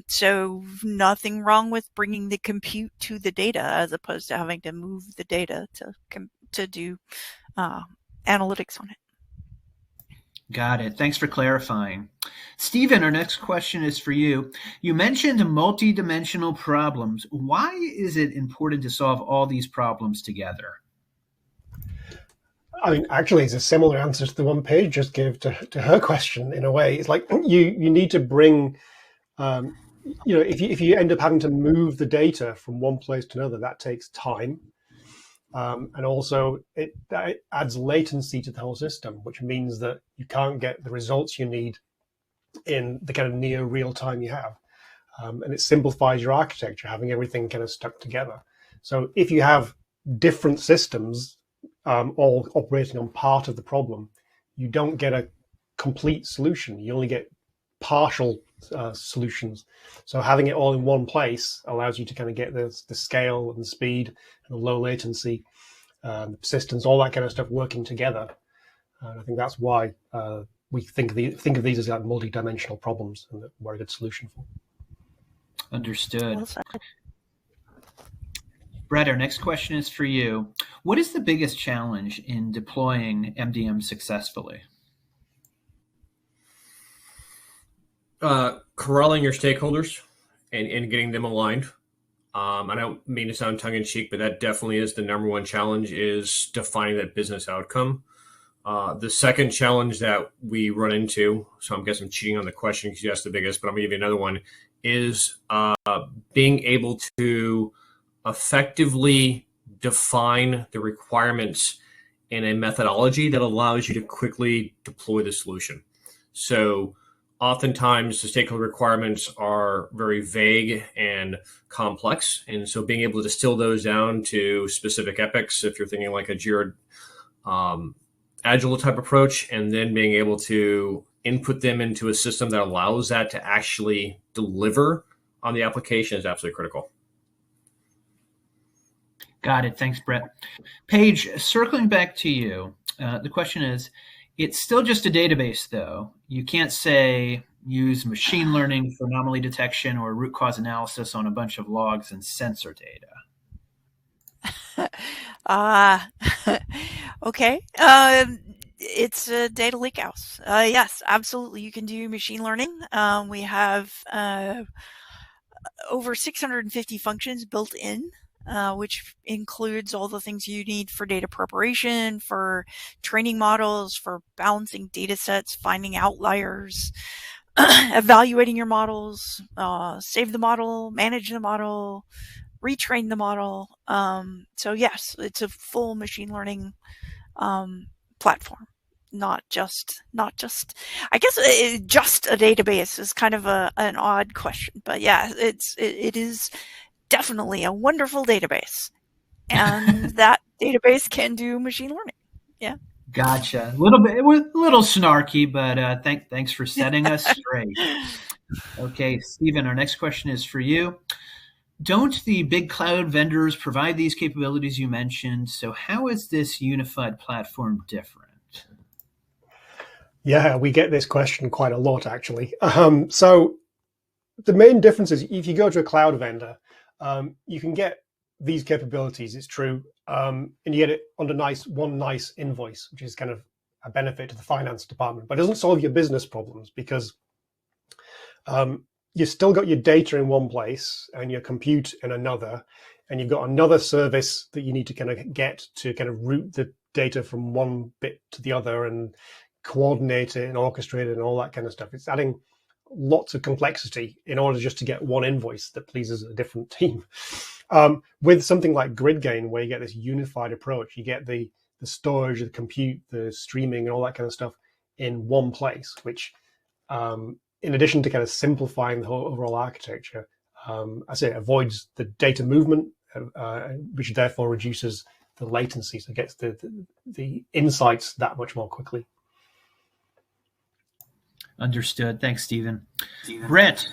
So nothing wrong with bringing the compute to the data as opposed to having to move the data to do analytics on it. Got it. Thanks for clarifying. Stephen, our next question is for you. You mentioned multi-dimensional problems. Why is it important to solve all these problems together? I mean, actually, it's a similar answer to the one Paige just gave to her question in a way. It's like you need to bring, if you end up having to move the data from one place to another, that takes time. And also that adds latency to the whole system, which means that you can't get the results you need in the kind of near real time you have. And it simplifies your architecture, having everything kind of stuck together. So if you have different systems all operating on part of the problem, you don't get a complete solution. You only get partial solutions. So having it all in one place allows you to kind of get the scale and the speed and the low latency, the persistence, all that kind of stuff working together. And I think that's why we think of these as like multi-dimensional problems, and that we're a good solution for. Understood. Well said. Brett, our next question is for you. What is the biggest challenge in deploying MDM successfully? Corralling your stakeholders and getting them aligned. I don't mean to sound tongue in cheek, but that definitely is the number one challenge, is defining that business outcome. The second challenge that we run into, so I guess I'm cheating on the question because you asked the biggest, but I'm gonna give you another one, is being able to effectively define the requirements in a methodology that allows you to quickly deploy the solution. So oftentimes the stakeholder requirements are very vague and complex. And so being able to distill those down to specific epics, if you're thinking like a Jira Agile type approach, and then being able to input them into a system that allows that to actually deliver on the application is absolutely critical. Got it. Thanks, Brett. Paige, circling back to you, the question is, it's still just a database, though. You can't say use machine learning for anomaly detection or root cause analysis on a bunch of logs and sensor data. Okay. It's a data lake house. Yes, absolutely. You can do machine learning. We have over 650 functions built in, which includes all the things you need for data preparation, for training models, for balancing data sets, finding outliers, evaluating your models, save the model, manage the model, retrain the model. So yes, it's a full machine learning platform. Not just, I guess just a database is kind of an odd question, but yeah, it is definitely a wonderful database, and that database can do machine learning. Yeah. Gotcha. A little snarky, but thanks for setting us straight. Okay, Stephen, our next question is for you. Don't the big cloud vendors provide these capabilities you mentioned? So how is this unified platform different? Yeah, we get this question quite a lot, actually. So the main difference is if you go to a cloud vendor, you can get these capabilities, it's true, and you get it under one nice invoice, which is kind of a benefit to the finance department, but it doesn't solve your business problems because you've still got your data in one place and your compute in another, and you've got another service that you need to kind of get to kind of route the data from one bit to the other and coordinate it and orchestrate it and all that kind of stuff. It's adding lots of complexity in order just to get one invoice that pleases a different team. With something like GridGain, where you get this unified approach, you get the storage, the compute, the streaming, and all that kind of stuff in one place, which in addition to kind of simplifying the whole overall architecture, I say it avoids the data movement, which therefore reduces the latency, so it gets the insights that much more quickly. Understood. Thanks, Stephen. Brett,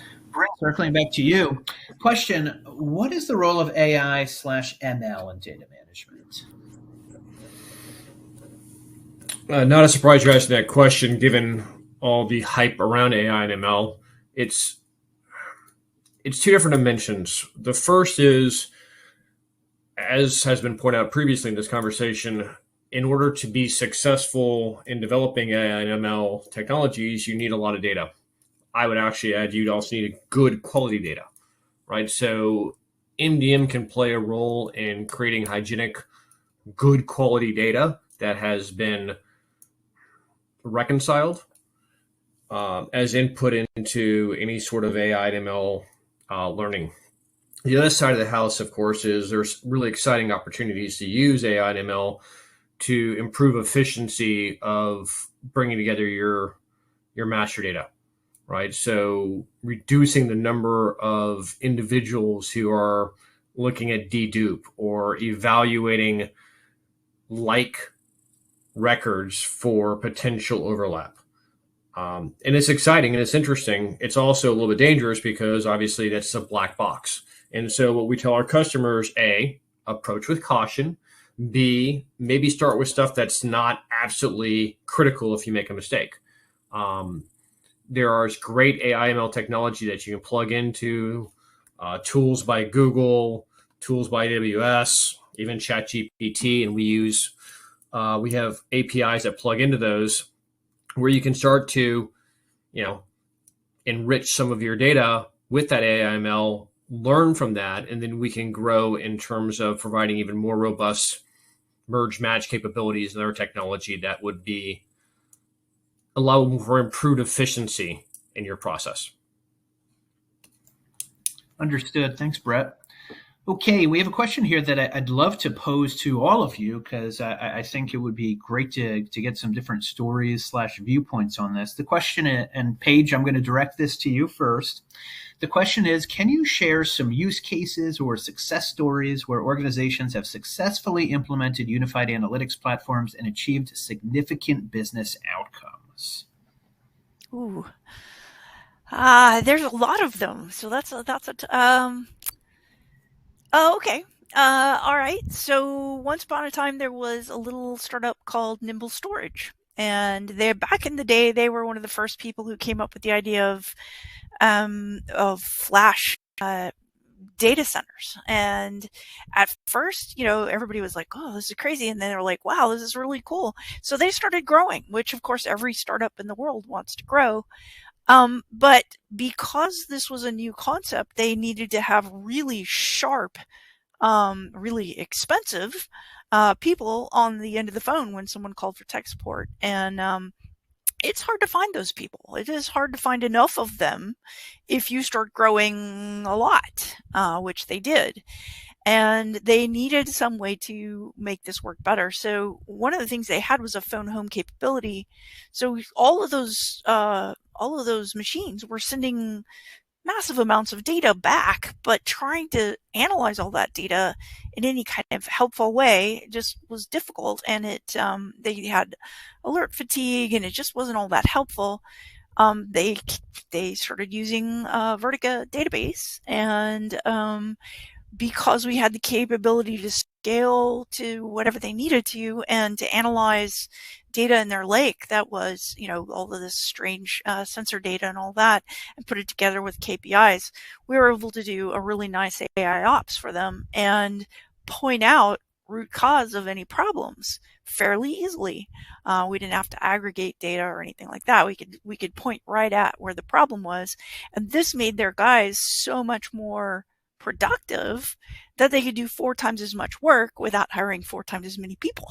circling back to you. Question, what is the role of AI/ML in data management? Not a surprise you're asking that question, given all the hype around AI and ML. It's two different dimensions. The first is, as has been pointed out previously in this conversation, in order to be successful in developing AI and ML technologies, you need a lot of data. I would actually add you'd also need a good quality data, right? So MDM can play a role in creating hygienic, good quality data that has been reconciled as input into any sort of AI and ML learning. The other side of the house, of course, is there's really exciting opportunities to use AI and ML to improve efficiency of bringing together your master data, right? So reducing the number of individuals who are looking at dedupe or evaluating like records for potential overlap. And it's exciting and it's interesting. It's also a little bit dangerous because obviously that's a black box. And so what we tell our customers, A, approach with caution. B, maybe start with stuff that's not absolutely critical if you make a mistake. There is great AI ML technology that you can plug into, tools by Google, tools by AWS, even ChatGPT, and we have APIs that plug into those where you can start to, enrich some of your data with that AI/ML, learn from that, and then we can grow in terms of providing even more robust merge match capabilities in our technology that would be allow for improved efficiency in your process. Understood. Thanks, Brett. Okay, we have a question here that I'd love to pose to all of you because I think it would be great to get some different stories / viewpoints on this. The question, and Paige, I'm going to direct this to you first. The question is, can you share some use cases or success stories where organizations have successfully implemented unified analytics platforms and achieved significant business outcomes? Ooh. There's a lot of them. So oh, okay. All right. So once upon a time, there was a little startup called Nimble Storage. And back in the day, they were one of the first people who came up with the idea of flash data centers. And at first, everybody was like, oh, this is crazy. And then they were like, wow, this is really cool. So they started growing, which of course every startup in the world wants to grow. But because this was a new concept, they needed to have really sharp, really expensive people on the end of the phone when someone called for tech support. And it's hard to find those people. It is hard to find enough of them if you start growing a lot, which they did. And they needed some way to make this work better. So one of the things they had was a phone home capability. So all of those machines were sending massive amounts of data back, but trying to analyze all that data in any kind of helpful way just was difficult. And they had alert fatigue, and it just wasn't all that helpful. They started using Vertica database, and because we had the capability to scale to whatever they needed to and to analyze data in their lake that was, all of this strange sensor data and all that, and put it together with KPIs, we were able to do a really nice AI ops for them and point out root cause of any problems fairly easily. We didn't have to aggregate data or anything like that. We could point right at where the problem was, and this made their guys so much more productive that they could do 4 times as much work without hiring 4 times as many people.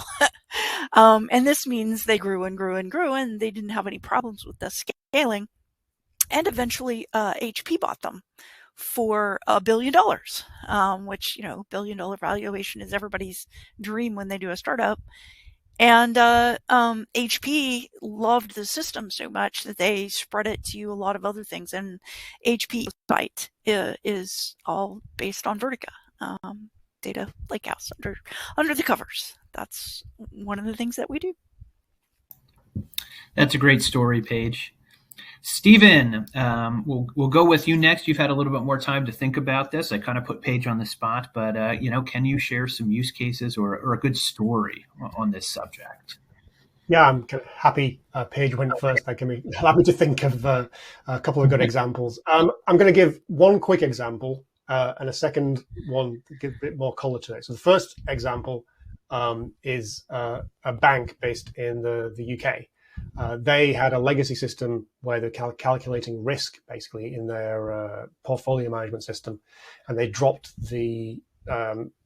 And this means they grew and grew and grew, and they didn't have any problems with the scaling. And eventually HP bought them for $1 billion, which, $1 billion valuation is everybody's dream when they do a startup. And HP loved the system so much that they spread it to a lot of other things. And HP site is all based on Vertica, data lakehouse under the covers. That's one of the things that we do. That's a great story, Paige. Stephen, we'll go with you next. You've had a little bit more time to think about this. I kind of put Paige on the spot, but can you share some use cases or a good story on this subject? Yeah, I'm happy Paige went first. That can be happy to think of a couple of good examples. I'm going to give one quick example and a second one to give a bit more color to it. So the first example is a bank based in the UK. They had a legacy system where they're calculating risk basically in their portfolio management system, and they dropped the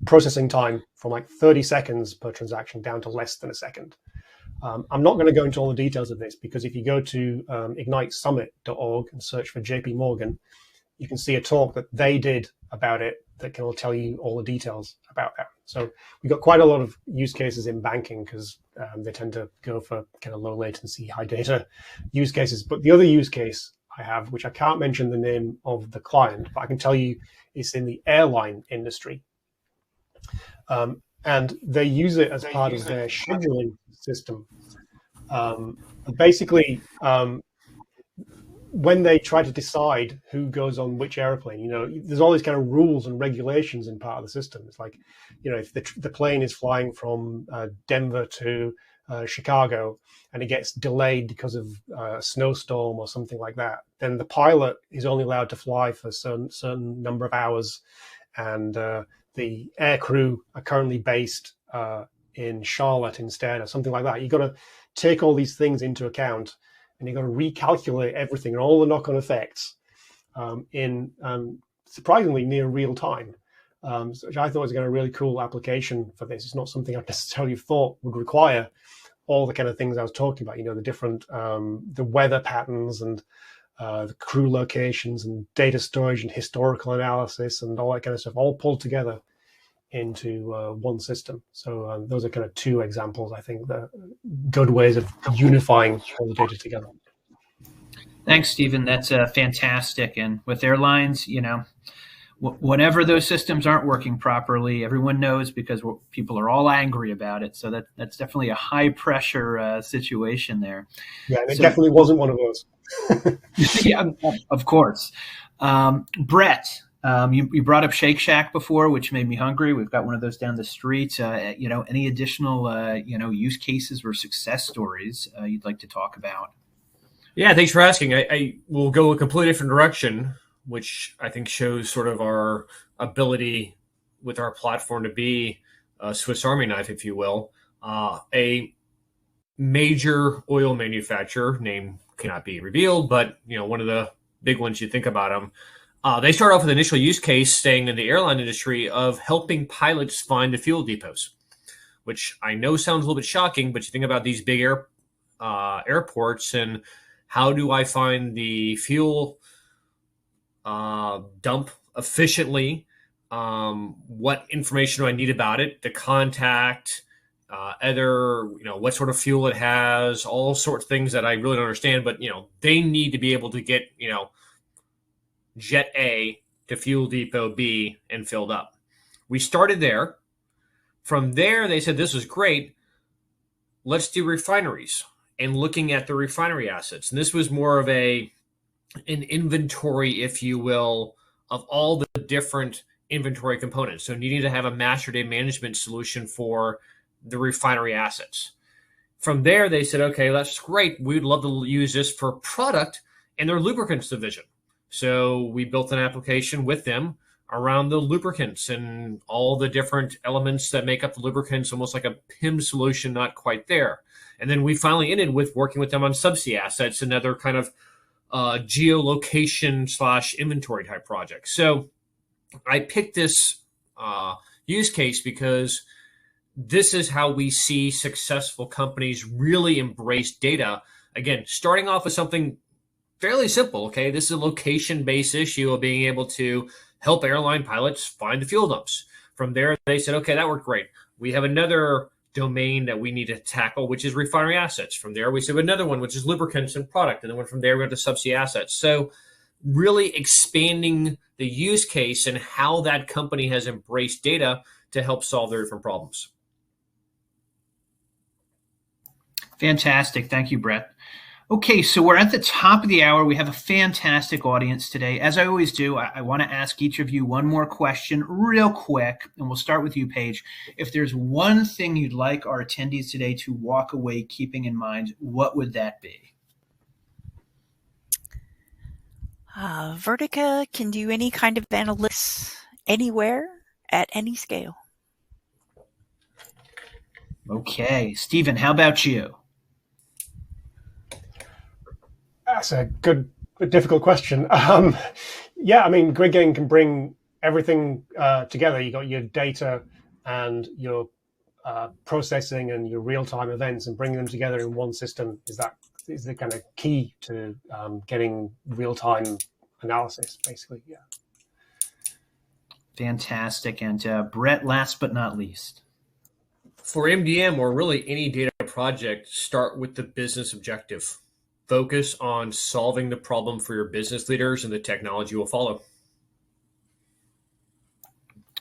processing time from like 30 seconds per transaction down to less than a second. I'm not going to go into all the details of this because if you go to ignitesummit.org and search for JP Morgan, you can see a talk that they did about it that can tell you all the details about that. So we've got quite a lot of use cases in banking because they tend to go for kind of low latency, high data use cases. But the other use case I have, which I can't mention the name of the client, but I can tell you it's in the airline industry. And they use it as part of their scheduling system. Basically, when they try to decide who goes on which airplane, there's all these kind of rules and regulations in part of the system. It's like, if the plane is flying from Denver to Chicago and it gets delayed because of a snowstorm or something like that, then the pilot is only allowed to fly for a certain number of hours. And the air crew are currently based in Charlotte instead or something like that. You've got to take all these things into account and you've got to recalculate everything and all the knock-on effects in surprisingly near real time. Which I thought was a really cool application for this. It's not something I necessarily thought would require all the kind of things I was talking about, the different, the weather patterns and the crew locations and data storage and historical analysis and all that kind of stuff, all pulled together into one system. So those are kind of two examples, I think, the good ways of unifying all the data together. Thanks, Stephen. That's fantastic. And with airlines, whenever those systems aren't working properly, everyone knows because people are all angry about it. So that's definitely a high pressure situation there. Yeah, and it definitely wasn't one of those. Yeah, of course. Brett, you brought up Shake Shack before, which made me hungry. We've got one of those down the street. Any additional, use cases or success stories you'd like to talk about? Yeah, thanks for asking. I will go a completely different direction, which I think shows sort of our ability with our platform to be a Swiss Army knife, if you will. A major oil manufacturer, name cannot be revealed, but one of the big ones you think about them. They start off with an initial use case staying in the airline industry of helping pilots find the fuel depots, which I know sounds a little bit shocking, but you think about these big airports and how do I find the fuel dump efficiently? What information do I need about it? The contact, what sort of fuel it has, all sorts of things that I really don't understand. But they need to be able to get jet A to fuel depot B and filled up. We started there. From there, they said this was great. Let's do refineries and looking at the refinery assets. And this was more of an inventory, if you will, of all the different inventory components. So needing to have a master data management solution for the refinery assets. From there, they said, okay, that's great. We'd love to use this for product and their lubricants division. So we built an application with them around the lubricants and all the different elements that make up the lubricants, almost like a PIM solution, not quite there. And then we finally ended with working with them on subsea assets and other kind of geolocation / inventory type projects. So I picked this use case because this is how we see successful companies really embrace data. Again, starting off with something fairly simple. Okay, this is a location-based issue of being able to help airline pilots find the fuel dumps. From there, they said, okay, that worked great. We have another domain that we need to tackle, which is refinery assets. From there, we said another one, which is lubricants and product. And then from there, we went to subsea assets. So really expanding the use case and how that company has embraced data to help solve their different problems. Fantastic. Thank you, Brett. Okay, so we're at the top of the hour. We have a fantastic audience today. As I always do, I want to ask each of you one more question real quick, and we'll start with you, Paige. If there's one thing you'd like our attendees today to walk away keeping in mind, what would that be? Vertica can do any kind of analytics anywhere at any scale. Okay, Stephen, how about you? That's a good, but difficult question. Yeah, I mean, Grid Game can bring everything together. You got your data and your processing and your real-time events, and bringing them together in one system is the kind of key to getting real-time analysis, basically. Yeah. Fantastic. And Brett, last but not least. For MDM, or really any data project, start with the business objective. Focus on solving the problem for your business leaders, and the technology will follow.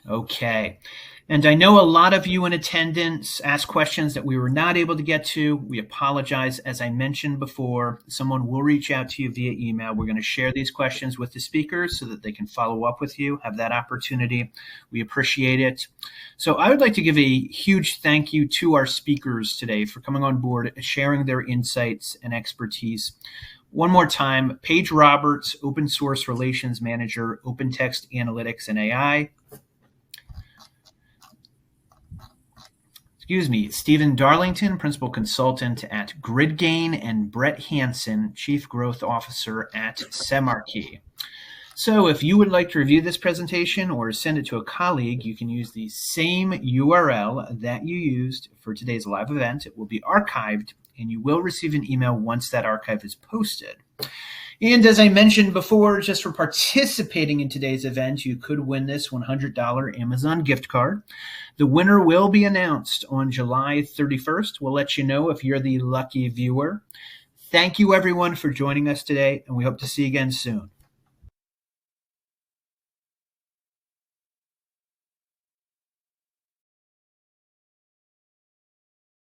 Okay. And I know a lot of you in attendance asked questions that we were not able to get to. We apologize. As I mentioned before, someone will reach out to you via email. We're going to share these questions with the speakers so that they can follow up with you, have that opportunity. We appreciate it. So I would like to give a huge thank you to our speakers today for coming on board, sharing their insights and expertise. One more time, Paige Roberts, Open Source Relations Manager, OpenText Analytics and AI. Stephen Darlington, Principal Consultant at GridGain, and Brett Hansen, Chief Growth Officer at Semarkey. So if you would like to review this presentation or send it to a colleague, you can use the same URL that you used for today's live event. It will be archived, and you will receive an email once that archive is posted. And as I mentioned before, just for participating in today's event, you could win this $100 Amazon gift card. The winner will be announced on July 31st. We'll let you know if you're the lucky viewer. Thank you, everyone, for joining us today, and we hope to see you again soon.